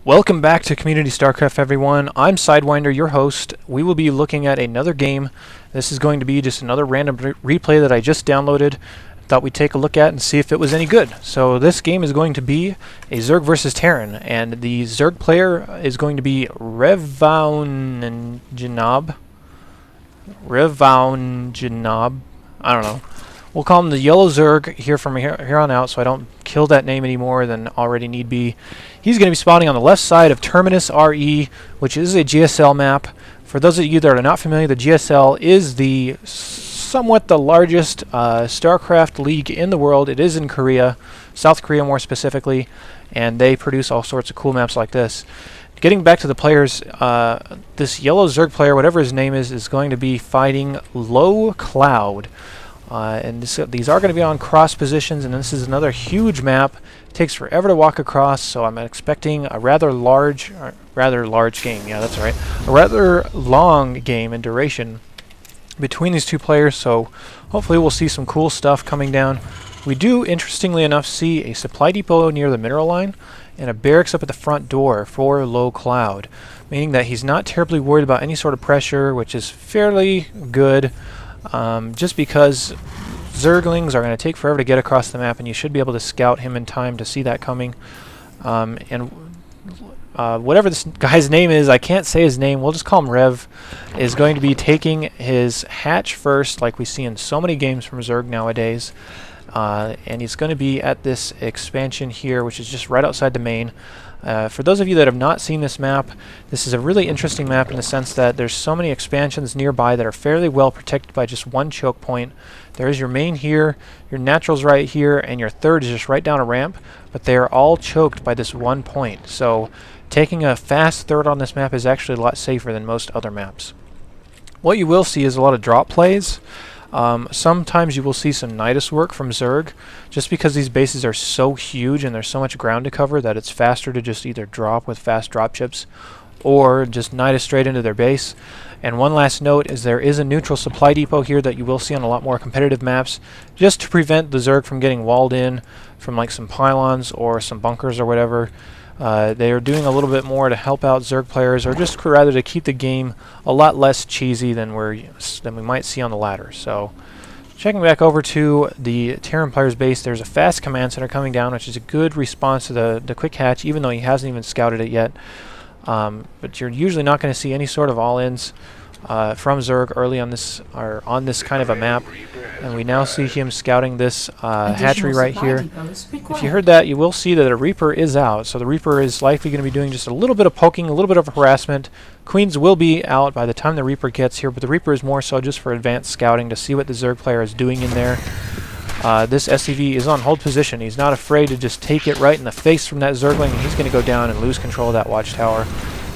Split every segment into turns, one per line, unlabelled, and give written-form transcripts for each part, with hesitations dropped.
Welcome back to Community Starcraft, everyone. I'm Sidewinder, your host. We will be looking at another game. This is going to be just another random replay that I just downloaded. Thought we'd take a look at and see if it was any good. So this game is going to be a Zerg versus Terran, and the Zerg player is going to be RevawjnOb. I don't know. We'll call him the Yellow Zerg here from here on out, so I don't kill that name any more than already need be. He's going to be spawning on the left side of Terminus RE, which is a GSL map. For those of you that are not familiar, the GSL is somewhat the largest Starcraft league in the world. It is in Korea, South Korea more specifically, and they produce all sorts of cool maps like this. Getting back to the players, this Yellow Zerg player, whatever his name is going to be fighting LoWClouD. And these are going to be on cross positions, and this is another huge map. It takes forever to walk across, so I'm expecting a rather large game. Yeah, that's right. A rather long game in duration between these two players, so hopefully we'll see some cool stuff coming down. We do, interestingly enough, see a supply depot near the mineral line and a barracks up at the front door for LoWClouD, meaning that he's not terribly worried about any sort of pressure, which is fairly good. Just because Zerglings are going to take forever to get across the map, and you should be able to scout him in time to see that coming. Whatever this guy's name is, I can't say his name, we'll just call him Rev, is going to be taking his hatch first, like we see in so many games from Zerg nowadays. And he's going to be at this expansion here, which is just right outside the main. For those of you that have not seen this map, this is a really interesting map in the sense that there's so many expansions nearby that are fairly well protected by just one choke point. There is your main here, your naturals right here, and your third is just right down a ramp, but they are all choked by this one point. So taking a fast third on this map is actually a lot safer than most other maps. What you will see is a lot of drop plays. Sometimes you will see some Nidus work from Zerg, just because these bases are so huge and there's so much ground to cover that it's faster to just either drop with fast dropships or just Nidus straight into their base. And one last note is there is a neutral supply depot here that you will see on a lot more competitive maps, just to prevent the Zerg from getting walled in from like some pylons or some bunkers or whatever. They are doing a little bit more to help out Zerg players, or just rather to keep the game a lot less cheesy than we might see on the ladder. So, checking back over to the Terran player's base, there's a fast command center coming down, which is a good response to the quick hatch, even though he hasn't even scouted it yet. But you're usually not going to see any sort of all-ins from Zerg early on this kind of a map, and we now see him scouting this hatchery right here. If you heard that, you will see that a Reaper is out, so the Reaper is likely going to be doing just a little bit of poking, a little bit of harassment. Queens will be out by the time the Reaper gets here, but the Reaper is more so just for advanced scouting to see what the Zerg player is doing in there. This SCV is on hold position. He's not afraid to just take it right in the face from that Zergling, and he's going to go down and lose control of that watchtower.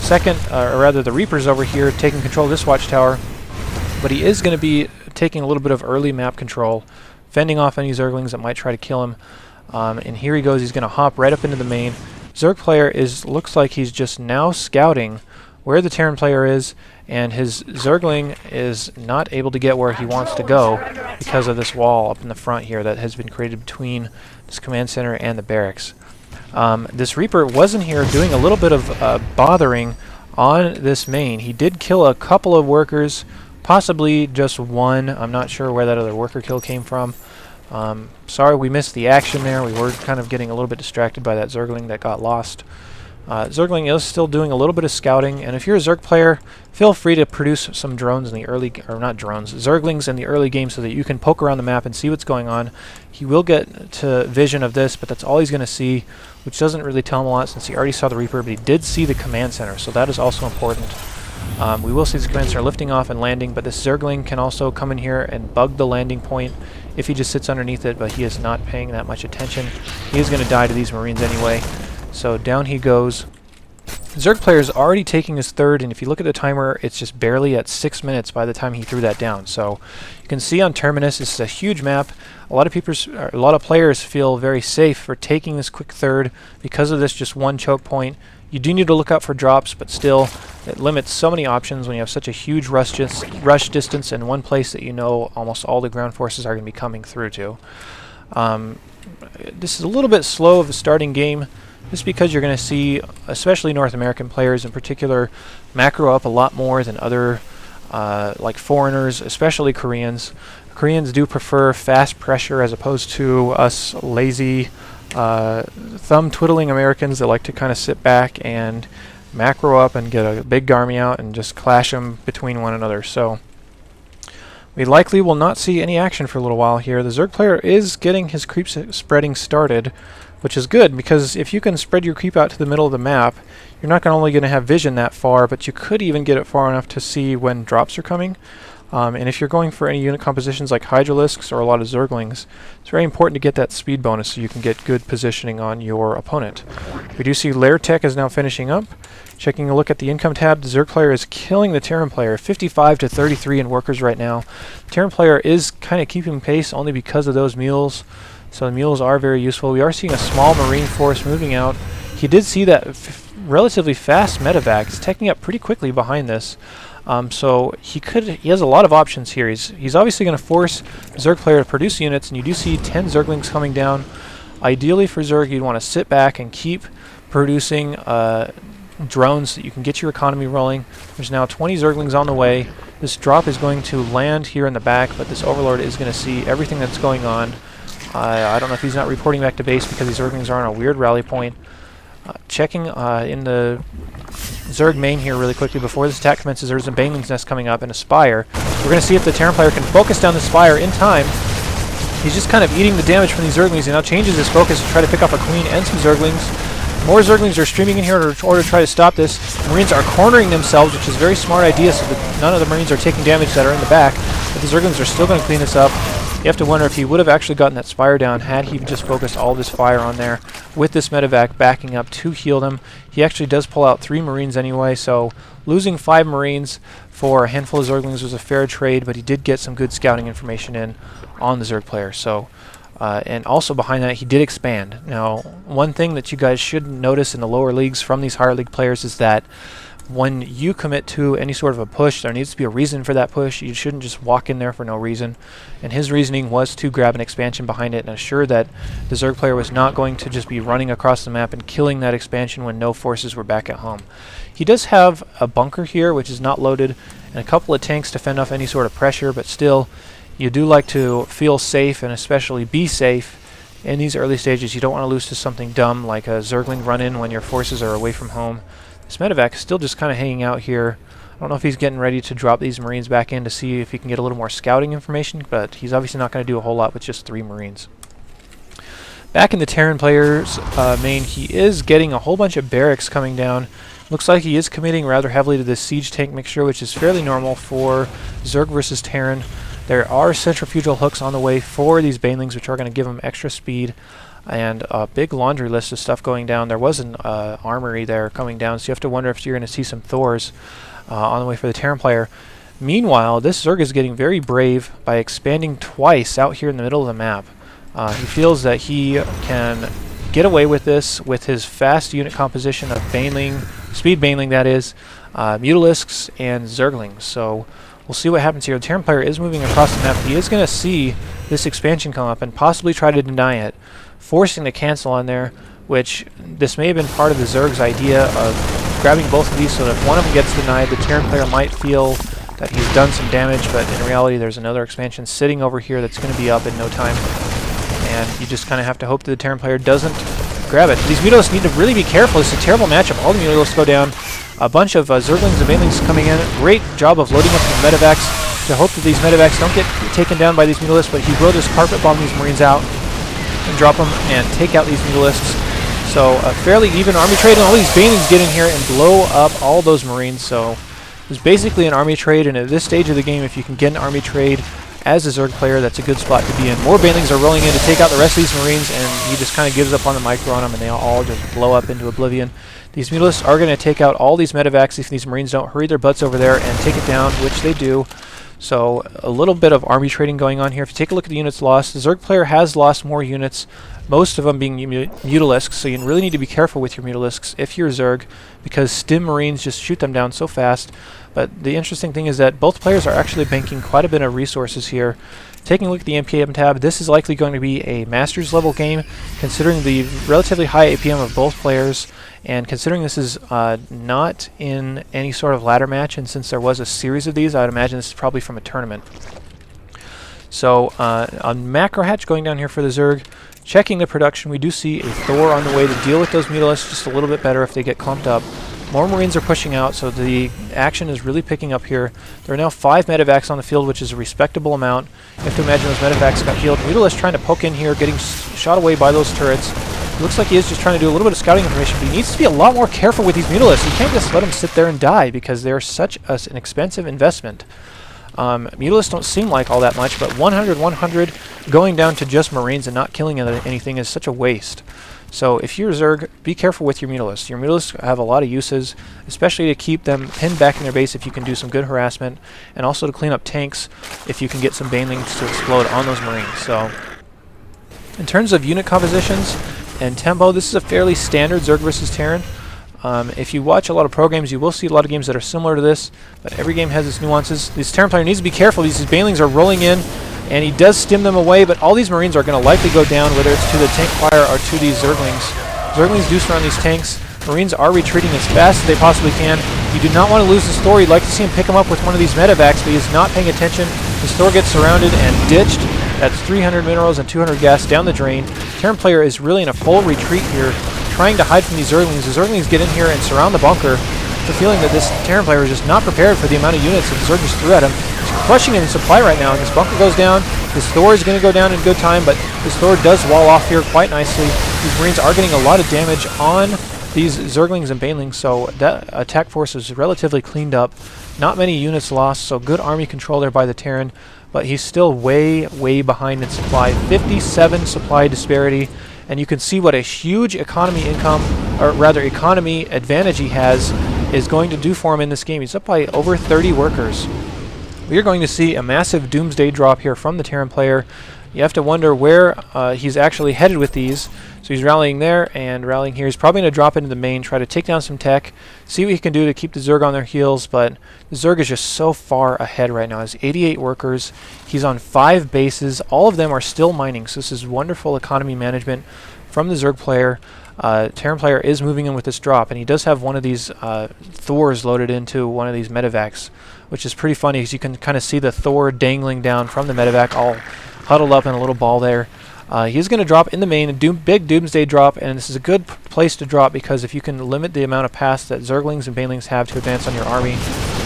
Second, or rather the Reaper's over here taking control of this watchtower, but he is going to be taking a little bit of early map control, fending off any Zerglings that might try to kill him. And here he goes, he's going to hop right up into the main. Zerg player looks like he's just now scouting where the Terran player is, and his Zergling is not able to get where he wants to go because of this wall up in the front here that has been created between this command center and the barracks. This Reaper was in here doing a little bit of bothering on this main. He did kill a couple of workers, possibly just one. I'm not sure where that other worker kill came from. Sorry we missed the action there. We were kind of getting a little bit distracted by that Zergling that got lost. Zergling is still doing a little bit of scouting, and if you're a Zerg player, feel free to produce some drones in the early, or not drones, Zerglings in the early game so that you can poke around the map and see what's going on. He will get to vision of this, but that's all he's going to see, which doesn't really tell him a lot since he already saw the Reaper, but he did see the command center, so that is also important. We will see this command center lifting off and landing, but this Zergling can also come in here and bug the landing point if he just sits underneath it, but he is not paying that much attention. He is going to die to these Marines anyway. So down he goes. Zerg player is already taking his third, and if you look at the timer, it's just barely at 6 minutes by the time he threw that down. So you can see on Terminus, this is a huge map. A lot of players feel very safe for taking this quick third because of this just one choke point. You do need to look out for drops, but still, it limits so many options when you have such a huge rush distance in one place that you know almost all the ground forces are going to be coming through to. This is a little bit slow of a starting game, just because you're going to see, especially North American players in particular, macro up a lot more than other like foreigners, especially Koreans. Koreans do prefer fast pressure as opposed to us lazy, thumb-twiddling Americans that like to kind of sit back and macro up and get a big army out and just clash them between one another. So we likely will not see any action for a little while here. The Zerg player is getting his creep spreading started, which is good, because if you can spread your creep out to the middle of the map, you're not only going to have vision that far, but you could even get it far enough to see when drops are coming. And if you're going for any unit compositions like Hydralisks or a lot of Zerglings, it's very important to get that speed bonus so you can get good positioning on your opponent. We do see Lair Tech is now finishing up. Checking a look at the income tab, the Zerg player is killing the Terran player, 55 to 33 in workers right now. The Terran player is kind of keeping pace only because of those mules, so the mules are very useful. We are seeing a small Marine force moving out. He did see that relatively fast medevac. It's taking up pretty quickly behind this. So he has a lot of options here. He's obviously going to force the Zerg player to produce units, and you do see 10 Zerglings coming down. Ideally for Zerg, you'd want to sit back and keep producing drones so that you can get your economy rolling. There's now 20 Zerglings on the way. This drop is going to land here in the back, but this Overlord is going to see everything that's going on. I don't know if he's not reporting back to base because these Zerglings are on a weird rally point. Checking in the Zerg main here really quickly before this attack commences, there's a Baneling's Nest coming up and a Spire. We're going to see if the Terran player can focus down the Spire in time. He's just kind of eating the damage from these Zerglings. He now changes his focus to try to pick up a Queen and some Zerglings. More Zerglings are streaming in here in order to try to stop this. The Marines are cornering themselves, which is a very smart idea, so that none of the Marines are taking damage that are in the back. But the Zerglings are still going to clean this up. You have to wonder if he would have actually gotten that Spire down had he just focused all of his fire on there with this medevac backing up to heal them. He actually does pull out 3 Marines anyway, so losing 5 Marines for a handful of Zerglings was a fair trade, but he did get some good scouting information in on the Zerg player. So, and also behind that, he did expand. Now, one thing that you guys should notice in the lower leagues from these higher league players is that when you commit to any sort of a push, there needs to be a reason for that push. You shouldn't just walk in there for no reason. And his reasoning was to grab an expansion behind it and assure that the Zerg player was not going to just be running across the map and killing that expansion when no forces were back at home. He does have a bunker here, which is not loaded, and a couple of tanks to fend off any sort of pressure, but still, you do like to feel safe and especially be safe in these early stages. You don't want to lose to something dumb like a Zergling run-in when your forces are away from home. This medevac is still just kind of hanging out here. I don't know if he's getting ready to drop these Marines back in to see if he can get a little more scouting information, but he's obviously not going to do a whole lot with just 3 Marines. Back in the Terran player's main, he is getting a whole bunch of barracks coming down. Looks like he is committing rather heavily to this siege tank mixture, which is fairly normal for Zerg versus Terran. There are centrifugal hooks on the way for these Banelings, which are going to give them extra speed. And a big laundry list of stuff going down. There was an armory there coming down, so you have to wonder if you're going to see some Thors on the way for the Terran player. Meanwhile, this Zerg is getting very brave by expanding twice out here in the middle of the map. He feels that he can get away with this with his fast unit composition of Baneling, speed Baneling that is, Mutalisks, and Zerglings. So we'll see what happens here. The Terran player is moving across the map. He is going to see this expansion come up and possibly try to deny it, forcing the cancel on there, which this may have been part of the Zerg's idea of grabbing both of these so that if one of them gets denied, the Terran player might feel that he's done some damage, but in reality there's another expansion sitting over here that's going to be up in no time, and you just kind of have to hope that the Terran player doesn't grab it. These Mutalisks need to really be careful. It's a terrible matchup. All the Mutalisks go down. A bunch of Zerglings and Banelings coming in. Great job of loading up the medevacs to hope that these medevacs don't get taken down by these Mutalisks, but he will just carpet bomb these Marines out and drop them and take out these Mutalisks. So a fairly even army trade, and all these Banelings get in here and blow up all those Marines. So it was basically an army trade, and at this stage of the game, if you can get an army trade as a Zerg player, that's a good spot to be in. More Banelings are rolling in to take out the rest of these Marines, and he just kind of gives up on the micro on them, and they all just blow up into oblivion. These Mutalisks are going to take out all these medevacs if these Marines don't hurry their butts over there and take it down, which they do. So a little bit of army trading going on here. If you take a look at the units lost, the Zerg player has lost more units, most of them being Mutalisks, so you really need to be careful with your Mutalisks if you're Zerg, because Stim Marines just shoot them down so fast. But the interesting thing is that both players are actually banking quite a bit of resources here Taking a look at the NPM tab, this is likely going to be a Masters level game, considering the relatively high APM of both players, and considering this is not in any sort of ladder match, and since there was a series of these, I would imagine this is probably from a tournament. So on macro hatch going down here for the Zerg, checking the production, we do see a Thor on the way to deal with those Mutalisks just a little bit better if they get clumped up. More Marines are pushing out, so the action is really picking up here. There are now 5 medevacs on the field, which is a respectable amount. You have to imagine those medevacs got healed. Mutalisk trying to poke in here, getting shot away by those turrets. It looks like he is just trying to do a little bit of scouting information, but he needs to be a lot more careful with these Mutalisks. You can't just let them sit there and die, because they're such an expensive investment. Mutalisks don't seem like all that much, but 100 going down to just Marines and not killing anything is such a waste. So if you're Zerg, be careful with your Mutalisks. Your Mutalisks have a lot of uses, especially to keep them pinned back in their base if you can do some good harassment, and also to clean up tanks if you can get some banelings to explode on those Marines. So in terms of unit compositions and tempo, this is a fairly standard Zerg versus Terran. If you watch a lot of pro games, you will see a lot of games that are similar to this, but every game has its nuances. This Terran player needs to be careful. These banelings are rolling in, and he does stim them away, but all these Marines are going to likely go down, whether it's to the tank fire or to these Zerglings. Zerglings do surround these tanks. Marines are retreating as fast as they possibly can. You do not want to lose this Thor. You'd like to see him pick him up with one of these medevacs, but he is not paying attention. This Thor gets surrounded and ditched. That's 300 minerals and 200 gas down the drain. Terran player is really in a full retreat here, trying to hide from these Zerglings. The Zerglings get in here and surround the bunker. The feeling that this Terran player is just not prepared for the amount of units that the Zerg just threw at him. He's crushing it in supply right now, and this bunker goes down. This Thor is going to go down in good time, but this Thor does wall off here quite nicely. These Marines are getting a lot of damage on these Zerglings and Banelings, so that attack force is relatively cleaned up. Not many units lost, so good army control there by the Terran, but he's still way, way behind in supply. 57 supply disparity, and you can see what a huge economy advantage he has is going to do for him in this game. He's up by over 30 workers. We are going to see a massive doomsday drop here from the Terran player. You have to wonder where he's actually headed with these. So he's rallying there and rallying here. He's probably going to drop into the main, try to take down some tech, see what he can do to keep the Zerg on their heels, but the Zerg is just so far ahead right now. He has 88 workers. He's on 5 bases. All of them are still mining, so this is wonderful economy management from the Zerg player. Terran player is moving in with this drop, and he does have one of these Thors loaded into one of these medevacs, which is pretty funny because you can kind of see the Thor dangling down from the medevac, all huddled up in a little ball there. He's going to drop in the main, a big doomsday drop, and this is a good place to drop because if you can limit the amount of paths that Zerglings and Banelings have to advance on your army,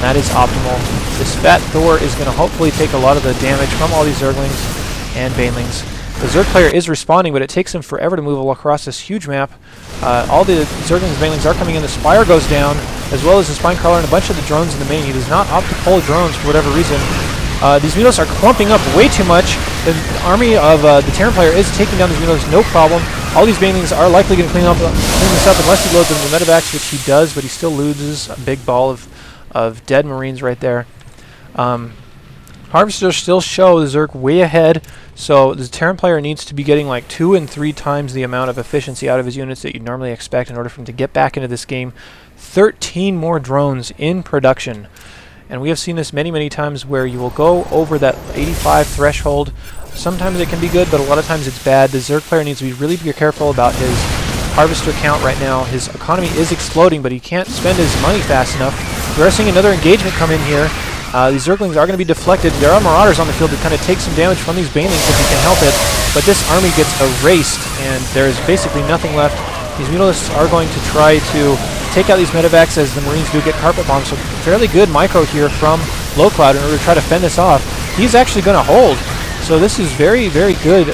that is optimal. This fat Thor is going to hopefully take a lot of the damage from all these Zerglings and Banelings. The Zerg player is responding, but it takes him forever to move across this huge map. All the Zerglings and Banelings are coming in. The Spire goes down, as well as the Spinecrawler and a bunch of the drones in the main. He does not opt to pull drones for whatever reason. These Mutos are clumping up way too much. The army of the Terran player is taking down these Mutos, no problem. All these Banelings are likely going to clean this up unless he loads them the medevacs, which he does, but he still loses a big ball of dead Marines right there. Harvesters still show the Zerg way ahead, so the Terran player needs to be getting like 2 and 3 times the amount of efficiency out of his units that you'd normally expect in order for him to get back into this game. 13 more drones in production. And we have seen this many, many times where you will go over that 85 threshold. Sometimes it can be good, but a lot of times it's bad. The Zerg player needs to be really careful about his harvester count right now. His economy is exploding, but he can't spend his money fast enough. We are seeing another engagement come in here. These Zerglings are going to be deflected. There are Marauders on the field that kind of take some damage from these Banelings if you can help it, but this army gets erased, and there is basically nothing left. These Mutalisks are going to try to take out these medevacs as the Marines do get carpet bombed, so fairly good micro here from LoWClouD in order to try to fend this off. He's actually going to hold. So this is very, very good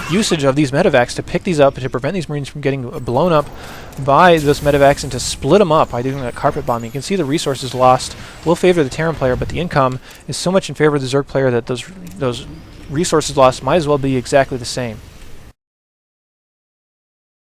usage of these medevacs to pick these up, to prevent these Marines from getting blown up by those medevacs and to split them up by doing that carpet bombing. You can see the resources lost will favor the Terran player, but the income is so much in favor of the Zerg player that those resources lost might as well be exactly the same.